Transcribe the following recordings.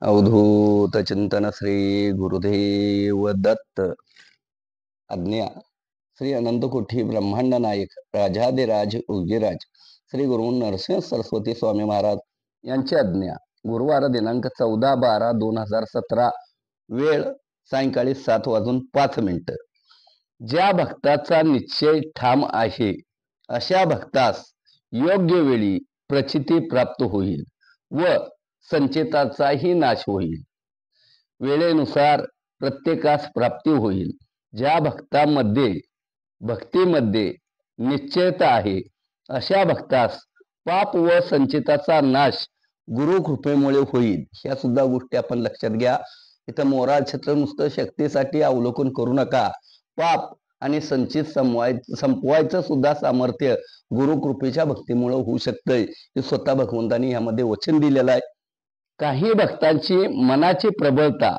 अवधूत चिंतन श्री गुरुदेव दत्त. आज्ञा श्री अनंत कोठी ब्रह्मांड नायक राजाधिराज उगिराज श्री गुरु नरसिंह सरस्वती स्वामी महाराज यांची आज्ञा. गुरुवार दिनांक 14/12/2017. वेळ सायंकाळी 7:05. ज्या भक्ताचा निश्चय ठाम आहे अशा भक्तास योग्य वेळी प्रचिती प्राप्त होईल व संचिताचाही नाश होईल. वेळेनुसार प्रत्येकास प्राप्ती होईल. ज्या भक्तीमध्ये निश्चयता आहे अशा भक्तास पाप व संचिताचा नाश गुरु कृपेमुळे होईल. ह्या सुद्धा गोष्टी आपण लक्षात घ्या. इथं मोराळ छत्र नुसतं शक्तीसाठी अवलोकन करू नका. पाप आणि संचित संपवायचं सुद्धा सामर्थ्य गुरुकृपेच्या भक्तीमुळे होऊ शकतंय. हे स्वतः भगवंतांनी यामध्ये वचन दिलेलं आहे. काही भक्तांची मनाची प्रबळता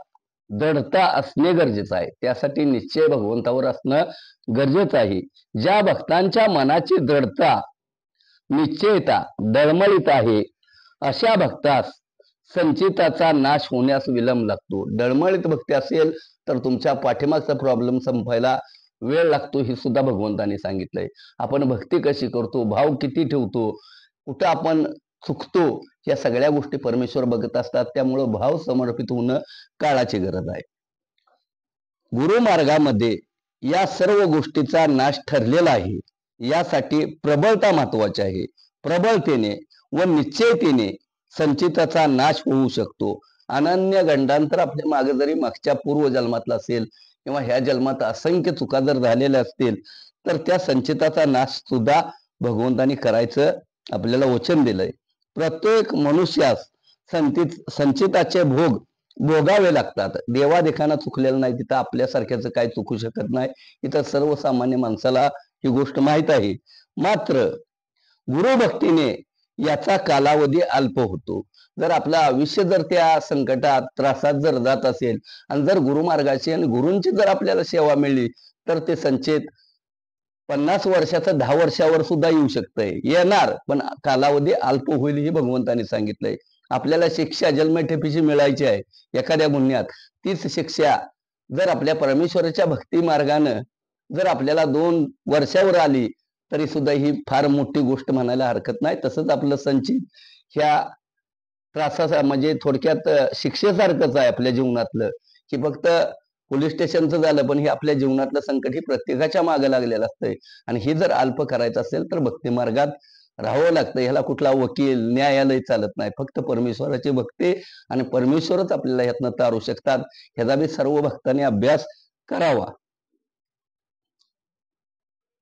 दृढता असणे गरजेचं आहे. त्यासाठी निश्चय भगवंतावर असणं गरजेचं आहे. ज्या भक्तांच्या मनाची दृढता निश्चयता डळमळीत आहे अशा भक्तास संचिताचा नाश होण्यास विलंब लागतो. डळमळीत भक्ती असेल तर तुमच्या पाठीमागचा प्रॉब्लेम संपायला वेळ लागतो. हे सुद्धा भगवंतांनी सांगितलंय. आपण भक्ती कशी करतो, भाव किती ठेवतो, कुठं आपण चुकतो, या सगळ्या गोष्टी परमेश्वर बघत असतात. त्यामुळं भाव समर्पित होणं काळाची गरज आहे. गुरुमार्गामध्ये या सर्व गोष्टीचा नाश ठरलेला आहे. यासाठी प्रबळता महत्वाची आहे. प्रबळतेने व निश्चयतेने संचिताचा नाश होऊ शकतो. अनन्य गंडांतर आपल्या मागे जरी मागच्या पूर्व जन्मातला असेल किंवा ह्या जन्मात असंख्य चुका जर झालेल्या असतील तर त्या संचिताचा नाश सुद्धा भगवंतांनी करायचं आपल्याला वचन दिलंय. प्रत्येक मनुष्यास संचिताचे भोग भोगावे लागतात. देवादेखाना चुकलेलं नाही, तिथं आपल्यासारख्याचं काय चुकू शकत नाही. इथं सर्वसामान्य माणसाला ही गोष्ट माहीत आहे. मात्र गुरुभक्तीने याचा कालावधी अल्प होतो. जर आपलं आयुष्य जर त्या संकटात त्रासात जर जात असेल आणि जर गुरुमार्गाची आणि गुरूंची जर आपल्याला सेवा मिळली तर ते संचित 50 वर्षाचं 10 वर्षावर सुद्धा येऊ शकतंय. येणार, पण कालावधी अल्प होईल हे भगवंतांनी सांगितलंय. आपल्याला शिक्षा जन्मठेपीची मिळायची आहे एखाद्या गुन्ह्यात, तीच शिक्षा जर आपल्या परमेश्वराच्या भक्ती मार्गानं जर आपल्याला 2 वर्षावर आली तरी सुद्धा ही फार मोठी गोष्ट म्हणायला हरकत नाही. तसंच आपलं संचित ह्या त्रासाचा म्हणजे थोडक्यात शिक्षेसारखंच आहे आपल्या जीवनातलं, की फक्त पोलीस स्टेशनचं झालं, पण हे आपल्या जीवनातलं संकट ही प्रत्येकाच्या मागे लागलेलं असतंय. आणि हे जर अल्प करायचं असेल तर भक्ती मार्गात राहावं लागतं. ह्याला कुठला वकील न्यायालय चालत नाही. फक्त परमेश्वराची भक्ती आणि परमेश्वरच आपल्याला ह्यातनं तारू शकतात. ह्याचा बी सर्व भक्तांनी अभ्यास करावा.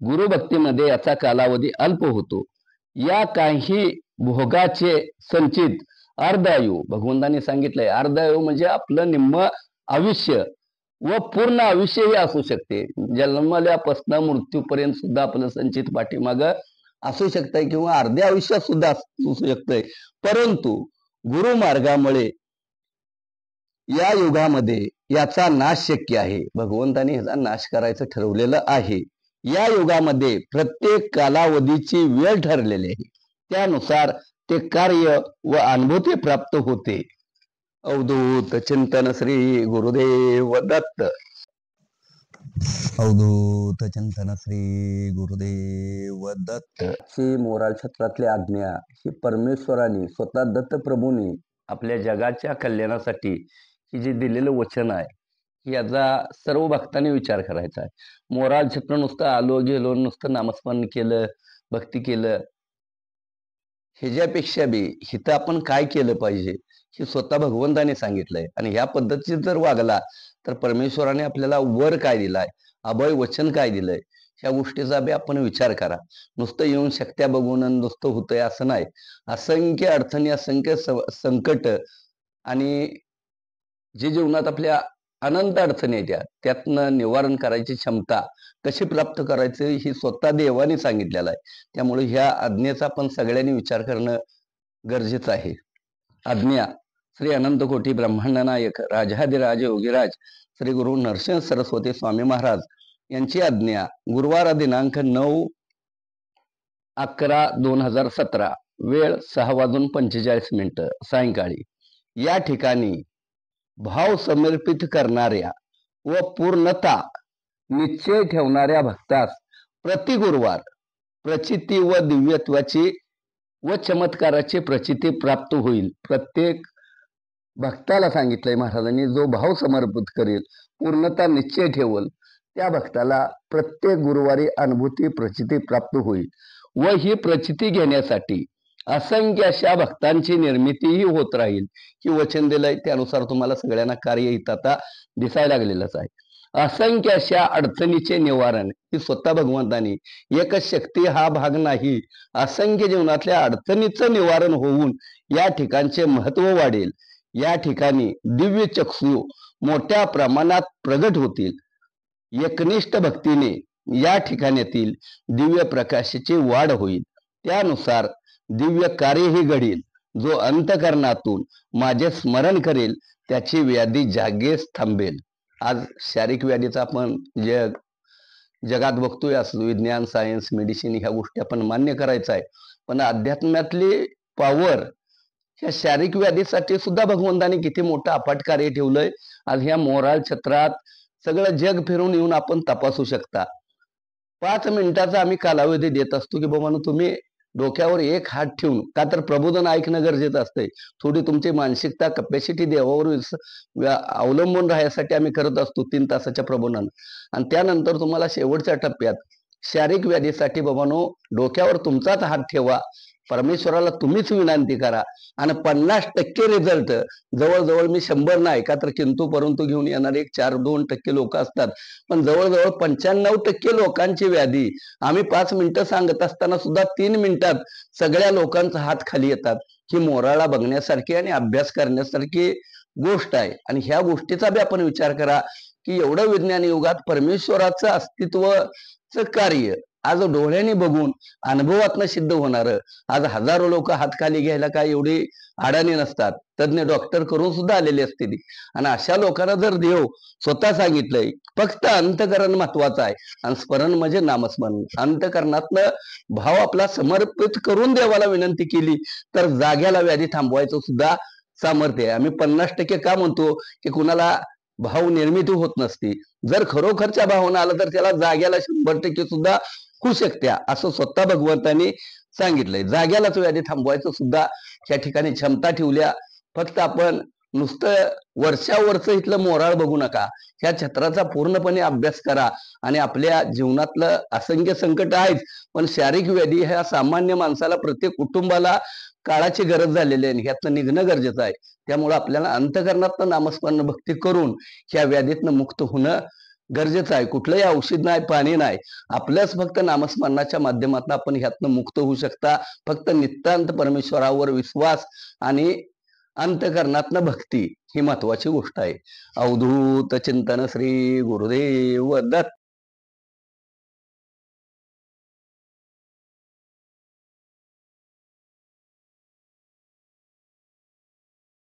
गुरुभक्तीमध्ये याचा कालावधी अल्प होतो. या काही भोगाचे संचित अर्धायू भगवंतांनी सांगितलंय. अर्धायू म्हणजे आपलं निम्म आयुष्य व पूर्ण आयुष्यही असू शकते. जन्मल्यापासून मृत्यूपर्यंत सुद्धा आपलं संचित पाठीमाग असू शकतंय किंवा अर्ध्या आयुष्यात सुद्धा असू शकतंय. परंतु गुरुमार्गामुळे या युगामध्ये याचा नाश शक्य आहे. भगवंताने ह्याचा नाश करायचं ठरवलेलं आहे. या युगामध्ये प्रत्येक कालावधीची वेळ ठरलेली आहे. त्यानुसार ते कार्य व अनुभूती प्राप्त होते. अवधूत चिंतन श्री गुरुदेव दत्त. अवधूत चिंतन श्री गुरुदेव दत्त. ही मोराळ छत्रातली आज्ञा ही परमेश्वराने स्वतः दत्तप्रभूंनी आपल्या जगाच्या कल्याणासाठी ही जे दिलेलं वचन आहे याचा सर्व भक्तांनी विचार करायचा आहे. मोराळ छत्र नुसतं आलो गेलो नुसतं नामस्मरण केलं, भक्ती केलं, ह्याच्यापेक्षा बी हिथं आपण काय केलं पाहिजे हे स्वतः भगवंताने सांगितलंय. आणि ह्या पद्धतीत जर वागला तर परमेश्वराने आपल्याला वर काय दिलाय, अभय वचन काय दिलंय, ह्या गोष्टीचा बी आपण विचार करा. नुसतं येऊन शक्त्या बघून नुसतं होतंय असं नाही. असंख्य अडचणी, असंख्य संकट आणि जे जीवनात आपल्या अनंत अडचणी येत्या त्यातनं निवारण करायची क्षमता कशी प्राप्त करायची ही स्वतः देवाने सांगितलेलं आहे. त्यामुळे ह्या आज्ञेचा आपण सगळ्यांनी विचार करणं गरजेचं आहे. आज्ञा श्री अनंत कोटी ब्रह्मांड नायक राजाधिराज योगीराज श्री गुरु नरसिंह सरस्वती स्वामी महाराज यांची आज्ञा. गुरुवार दिनांक 9/11/2017. वेळ 6:45 सायंकाळी. या ठिकाणी भाव समर्पित करणाऱ्या व पूर्णता निश्चय ठेवणाऱ्या भक्तास प्रति गुरुवार प्रचिती व दिव्यत्वाची व चमत्काराची प्रचिती प्राप्त होईल. प्रत्येक भक्ताला सांगितलंय महाराजांनी, जो भाव समर्पित करेल, पूर्णता निश्चय ठेवल, त्या भक्ताला प्रत्येक गुरुवारी अनुभूती प्रचिती प्राप्त होईल. व ही प्रचिती घेण्यासाठी असंख्य अशा भक्तांची निर्मितीही होत राहील. ही वचन दिलंय, त्यानुसार तुम्हाला सगळ्यांना कार्य इथं आता दिसायला लागलेलंच आहे. असंख्य अशा अडचणीचे निवारण ही स्वतः भगवंतानी, एकच शक्ती हा भाग नाही, असंख्य जीवनातल्या अडचणीचं निवारण होऊन या ठिकाणचे महत्व वाढेल. या ठिकाणी दिव्य चक्षु मोठ्या प्रमाणात प्रगट होतील. एकनिष्ठ भक्तीने या ठिकाणातील दिव्य प्रकाशाची वाढ होईल. त्यानुसार दिव्य कार्यही घडेल. जो अंतकरणातून माझे स्मरण करेल त्याची व्याधी जागेच थांबेल. आज शारीरिक व्याधीचा आपण जगात बघतोय, असं विज्ञान, सायन्स, मेडिसिन ह्या गोष्टी आपण मान्य करायचं आहे, पण अध्यात्मातली पॉवर ह्या शारीरिक व्याधीसाठी सुद्धा भगवंताने किती मोठं अफाट कार्य ठेवलंय. आज ह्या मोराळ छत्रात सगळं जग फिरून येऊन आपण तपासू शकता. 5 मिनिटाचा आम्ही कालावधी देत असतो की बाबा तुम्ही डोक्यावर एक हात ठेवून, का तर प्रबोधन ऐकणं गरजेचं असतंय. थोडी तुमची मानसिकता कपॅसिटी देवावर अवलंबून राहण्यासाठी आम्ही करत असतो 3 तासाच्या प्रबोधन. आणि त्यानंतर तुम्हाला शेवटच्या टप्प्यात शारीरिक व्याधीसाठी बाबांनो डोक्यावर तुमचाच हात ठेवा, परमेश्वराला तुम्हीच विनंती करा आणि 50% रिझल्ट, जवळजवळ मी 100 नाही, का तर किंतु परंतु घेऊन येणारे 4-2% लोक असतात, पण जवळजवळ 95% लोकांची व्याधी आम्ही 5 मिनिटं सांगत असताना सुद्धा 3 मिनिटात सगळ्या लोकांचा हात खाली येतात. ही मोराळा बघण्यासारखी आणि अभ्यास करण्यासारखी गोष्ट आहे. आणि ह्या गोष्टीचा बी आपण विचार करा की एवढं विज्ञान युगात परमेश्वराचं अस्तित्वचं कार्य आज डोळ्याने बघून अनुभवातनं सिद्ध होणार. आज हजारो लोक हात खाली घ्यायला काय एवढी अडाणी नसतात, तज्ञ डॉक्टर करून सुद्धा आलेले असते. आणि अशा लोकांना जर देव स्वतः सांगितलंय फक्त अंतकरण महत्वाचं आहे, आणि स्मरण म्हणजे नामस्मरण, अंतकरणातनं भाव आपला समर्पित करून देवाला विनंती केली तर जाग्याला व्याधी थांबवायचं सुद्धा सामर्थ्य आहे. आम्ही 50% का म्हणतो की कुणाला भाव निर्मिती होत नसते. जर खरोखरच्या भावना आला तर त्याला जाग्याला 100% सुद्धा होऊ शकत्या, असं स्वतः भगवंतांनी सांगितलंय. जाग्यालाच व्याधी थांबवायचं सुद्धा त्या ठिकाणी क्षमता ठेवल्या. फक्त आपण नुसतं वर्षावरचं इथलं मोराळ बघू नका, ह्या छत्राचा पूर्णपणे अभ्यास करा. आणि आपल्या जीवनातलं असंख्य संकट आहेच, पण शारीरिक व्याधी ह्या सामान्य माणसाला, प्रत्येक कुटुंबाला काळाची गरज झालेली आहे, ह्यातनं निघणं गरजेचं आहे. त्यामुळे आपल्याला अंतकरणातनं नामस्मरण भक्ती करून ह्या व्याधीतनं मुक्त होणं गरजेचं आहे. कुठलंही औषध नाही, पाणी नाही, आपल्याच फक्त नामस्मरणाच्या माध्यमातून आपण ह्यातनं मुक्त होऊ शकता. फक्त नितांत परमेश्वरावर विश्वास आणि अंतकरणातनं भक्ती ही महत्वाची गोष्ट आहे. अवधूत चिंतन श्री गुरुदेव दत्त.